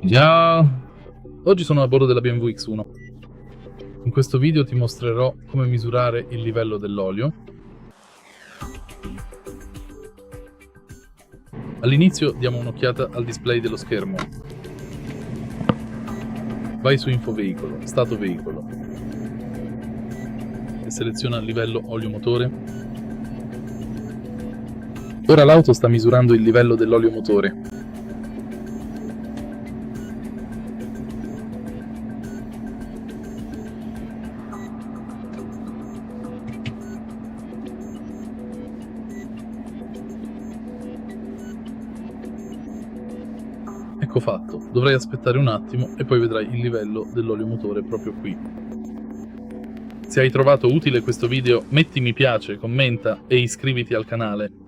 Ciao! Oggi sono a bordo della BMW X1. In questo video ti mostrerò come misurare il livello dell'olio. All'inizio diamo un'occhiata al display dello schermo. Vai su Info Veicolo, Stato veicolo e seleziona livello olio motore. Ora l'auto sta misurando il livello dell'olio motore. Ecco fatto, dovrai aspettare un attimo e poi vedrai il livello dell'olio motore proprio qui. Se hai trovato utile questo video metti mi piace, commenta e iscriviti al canale.